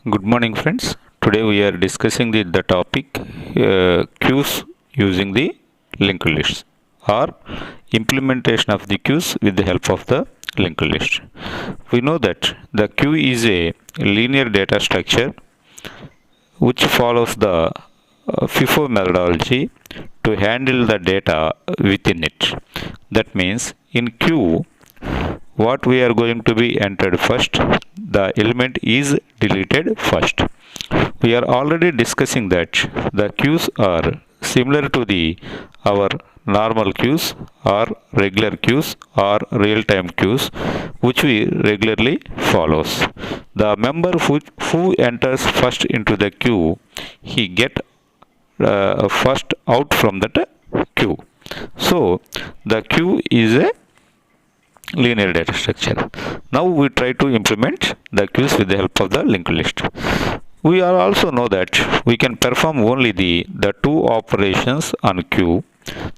Good morning, friends. Today we are discussing the topic queues using the linked lists or implementation of the queues with the help of the linked list. We know that the queue is a linear data structure which follows the FIFO methodology to handle the data within it. That means in queue, what we are going to be entered first, the element is deleted first. We are already discussing that the queues are similar to the our normal queues or regular queues or real-time queues which we regularly follows. The member who enters first into the queue, he get first out from that queue. So the queue is a linear data structure. Now we try to implement the queues with the help of the linked list. We are also know that we can perform only the two operations on queue,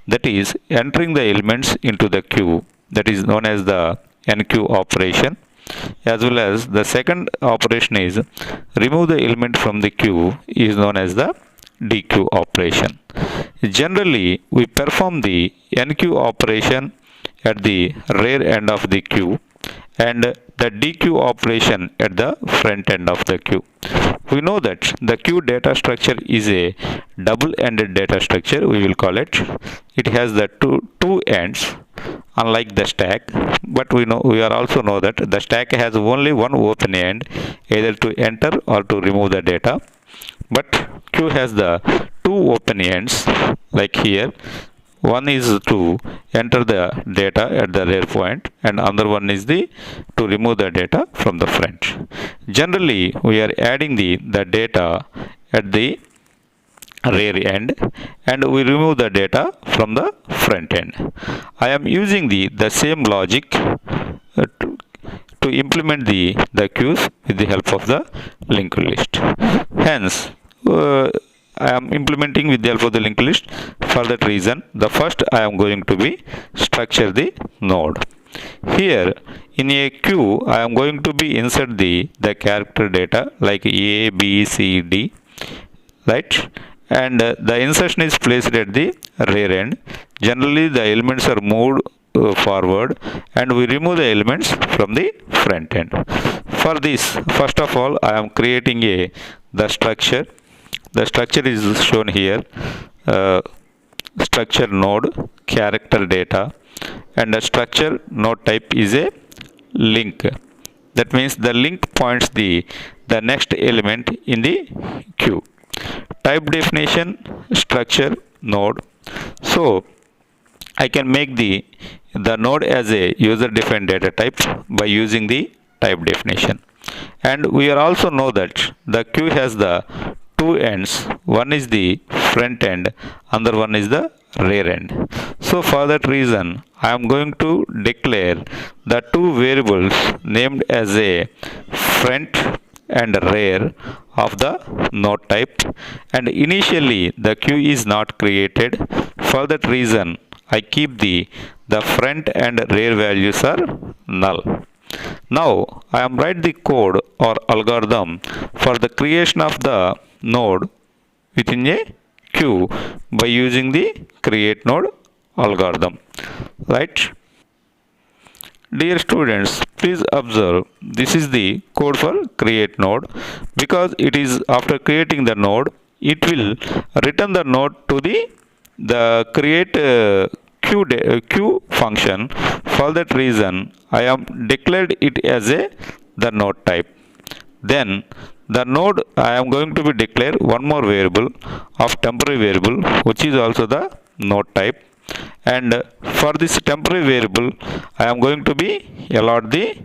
that is entering the elements into the queue, that is known as the enqueue operation, as well as the second operation is remove the element from the queue, is known as the dequeue operation. Generally we perform the enqueue operation at the rear end of the queue and the dequeue operation at the front end of the queue. We know that the queue data structure is a double-ended data structure, we will call it. It has the two ends, unlike the stack, but we are also know that the stack has only one open end, either to enter or to remove the data. But queue has the two open ends, like here. One is to enter the data at the rear point and another one is to remove the data from the front. Generally we are adding the data at the rear end and we remove the data from the front end. I am using the same logic to implement the queues with the help of the linked list. Hence I am implementing with the help of the linked list. For that reason, the first I am going to be structure the node. Here in a queue, I am going to be insert the character data like A, B, C, D, right? And the insertion is placed at the rear end. Generally, the elements are moved forward and we remove the elements from the front end. For this, first of all, I am creating the structure. The structure is shown here, structure node, character data, and the structure node type is a link. That means the link points the next element in the queue. Type definition, structure node. So I can make the node as a user defined data type by using the type definition. And we are also know that the queue has the two ends. One is the front end, other one is the rear end. So for that reason, I am going to declare the two variables named as a front and rear of the node type, and initially the queue is not created. For that reason, I keep the front and rear values are null. Now I am write the code or algorithm for the creation of the node within a queue by using the create node algorithm, right? Dear students, please observe, this is the code for create node. Because it is after creating the node, it will return the node to the create queue function. For that reason, I am declared it as the node type. Then the node, I am going to be declare one more variable of temporary variable, which is also the node type. And for this temporary variable, I am going to be allot the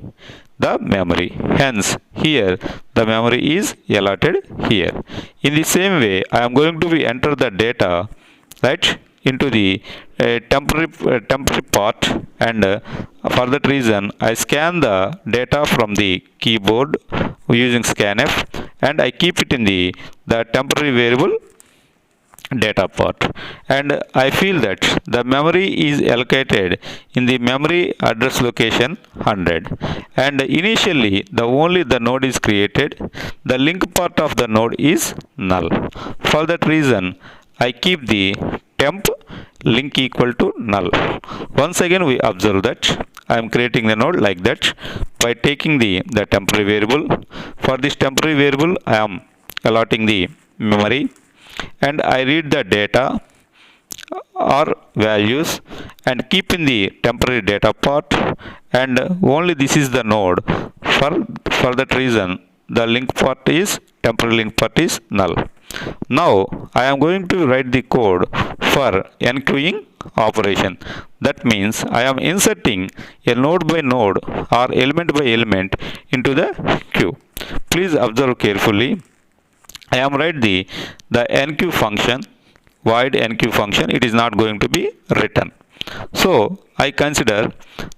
memory. Hence here the memory is allotted here. In the same way, I am going to be enter the data, right, into the temporary part, and for that reason I scan the data from the keyboard using scanf and I keep it in the temporary variable data part, and I feel that the memory is allocated in the memory address location 100, and initially the node is created, the link part of the node is null. For that reason I keep the temp link equal to null. Once again we observe that I am creating the node like that by taking the temporary variable. For this temporary variable I am allotting the memory, and I read the data or values and keep in the temporary data part, and only this is the node. For that reason the link part is temporary link part is null. Now I am going to write the code for enqueuing operation. That means I am inserting a node by node or element by element into the queue. Please observe carefully. I am write the enqueue function, void enqueue function. It is not going to be written. So I consider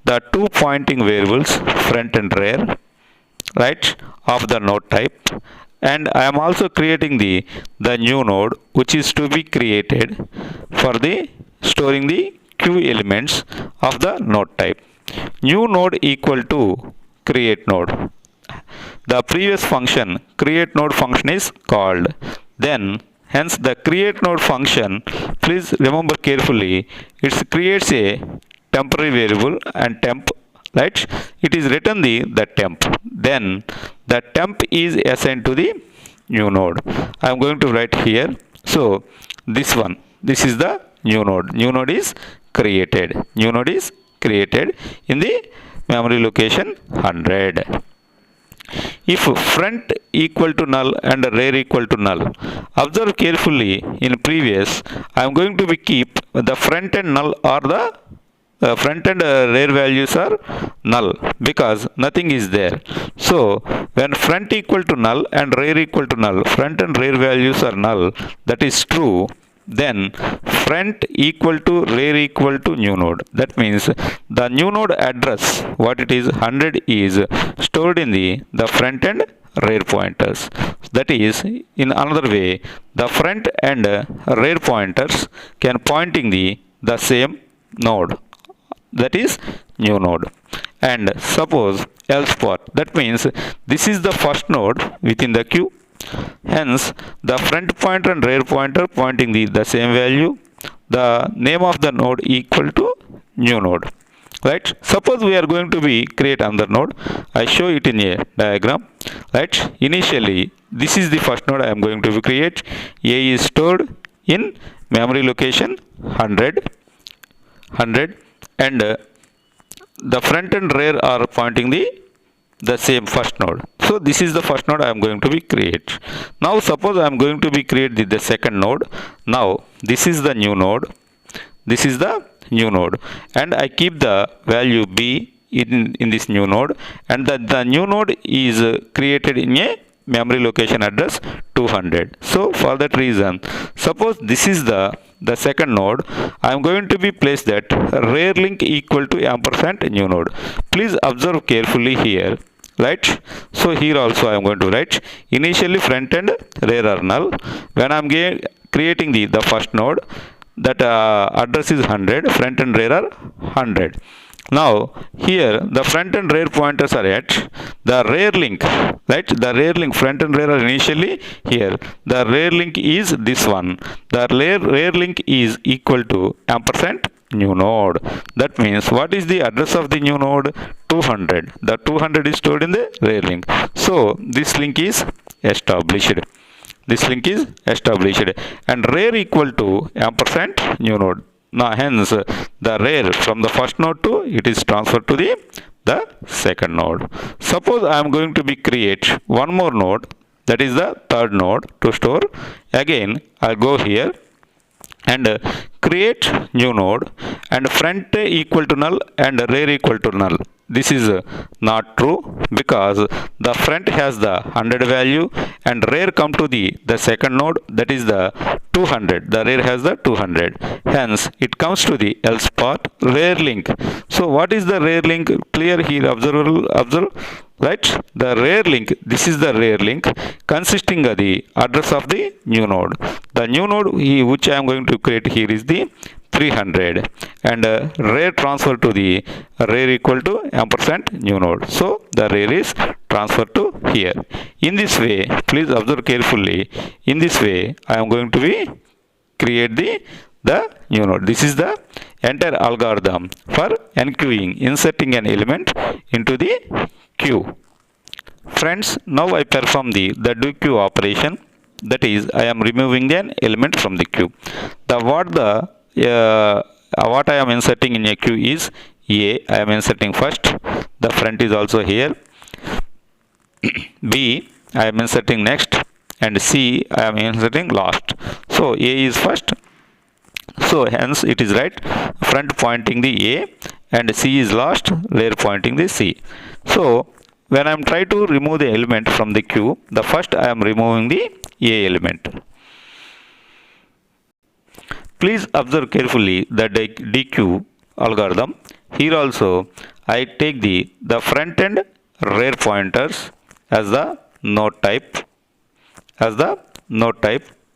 the two pointing variables front and rear, right, of the node type, and I am also creating the new node which is to be created for the storing the queue elements of the node type. New node equal to create node. The previous function create node function is called, then hence the create node function, please remember carefully, it creates a temporary variable and temp, right? It is written the temp, then the temp is assigned to the new node. I am going to write here. So this one, this is the new node is created, in the memory location 100. If front equal to null and rear equal to null, observe carefully. In previous I am going to be keep the front and null, or the front and rear values are null because nothing is there. So when front equal to null and rear equal to null, front and rear values are null, that is true, then front equal to rear equal to new node. That means the new node address, what it is 100, is stored in the front and rear pointers. That is, in another way, the front and rear pointers can pointing the same node, that is new node. And suppose else part, that means this is the first node within the queue, hence the front pointer and rear pointer pointing the same value, the name of the node equal to new node, right? Suppose we are going to be create another node. I show it in a diagram, right? Initially this is the first node I am going to create. A is stored in memory location 100, and the front and rear are pointing the same first node. So this is the first node I am going to be create. Now suppose I am going to be create the second node. Now this is the new node, and I keep the value b in this new node, and the new node is created in a memory location address 200. So for that reason, suppose this is the second node, I am going to be place that rear link equal to ampersand new node. Please observe carefully here, right? So here also I am going to write initially front and rear are null. When I am creating the first node, that address is 100, front and rear are 100. Now here the front and rear pointers are at the rear link, right? The rear link, front and rear are initially here. The rear link is this one. The rear link is equal to ampersand new node. That means what is the address of the new node? 200. The 200 is stored in the rear link. So this link is established. And rear equal to ampersand new node. Now hence the rear from the first node to it is transferred to the second node. Suppose I am going to be create one more node, that is the third node to store. Again I go here and create new node, and front equal to null and rear equal to null. This is not true because the front has the 100 value and rear come to the second node, that is the 200. The rear has the 200. Hence it comes to the else part, rear link. So what is the rear link? Clear here, observe, right? The rear link, this is the rear link consisting of the address of the new node. the new node which I am going to create here is the 300, and rear transfer to the rear equal to ampersand new node. So the rear is transferred to here. In this way, please observe carefully. In this way, I am going to be create the new node. This is the entire algorithm for enqueuing, inserting an element into the queue. Friends, now I perform the dequeue operation. That is, I am removing an element from the queue. What I am inserting in a queue is A. I am inserting first. The front is also here. B. I am inserting next, and C. I am inserting last. So A is first. So hence it is right. Front pointing the A, and C is last. Rear pointing the C. So when I am trying to remove the element from the queue, the first I am removing the A element. Please observe carefully the dequeue algorithm. Here also I take the front and rear pointers as the node type,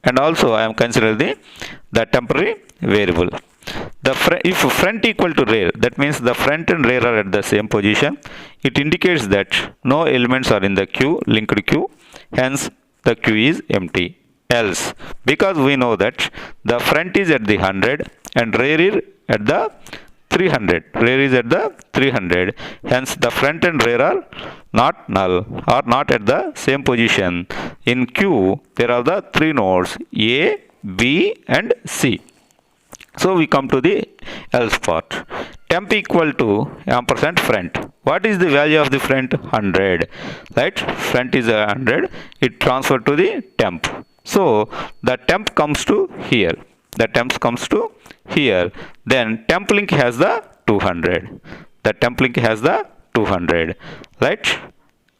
and also I am considering the temporary variable. If front equal to rear, that means the front and rear are at the same position. It indicates that no elements are in the queue, linked queue, hence the queue is empty. Else, because we know that the front is at the 100 and rear is at the 300. Rear is at the 300. Hence the front and rear are not null, or not at the same position. In queue, there are the three nodes A, B and C. So we come to the else part. Temp equal to ampersand front. What is the value of the front? 100. Right? Front is 100. It transferred to the temp. So the temp comes to here. Then temp link has the 200. Right?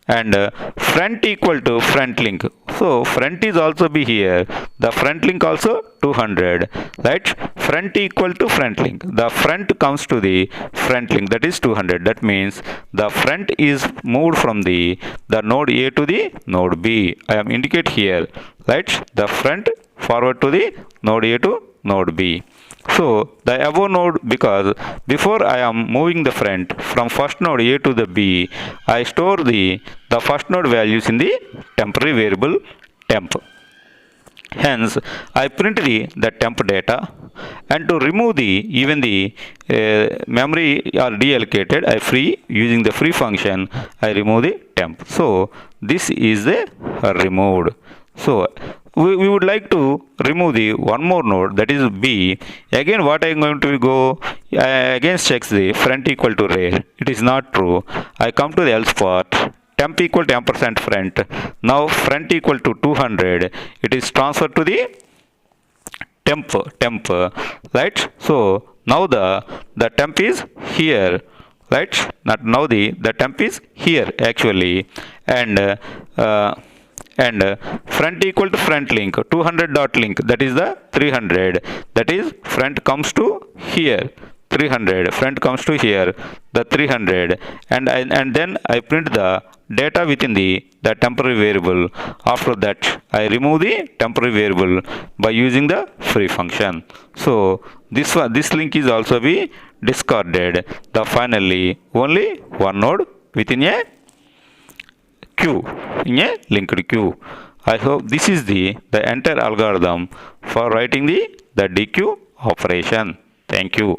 And front equal to front link. So front is also be here. The front link also 200. Right? Front equal to front link. The front comes to the front link, that is 200. That means the front is moved from the node A to the node B. I am indicate here. Right? The front forward to the node A to node B. So the above node, because before I am moving the front from first node A to the B, I store the first node values in the temporary variable temp. Hence I print the temp data, and to remove even the memory are deallocated, I free using the free function, I remove the temp. So this is the removed. So we would like to remove the one more node, that is B. Again, what I am going to go, again checks the front equal to rear. It is not true. I come to the else part. Temp equal to ampersand front. Now front equal to 200. It is transferred to the temp. Right? So now the temp is here. Right? Not now the temp is here actually, and front equal to front link, 200 dot link, that is the 300. That is front comes to here, 300. Front comes to here, the 300, and then I print the data within the temporary variable. After that, I remove the temporary variable by using the free function. So this link is also be discarded. The finally only one node within a queue, in a linked queue. I hope this is the entire algorithm for writing the dequeue operation. Thank you.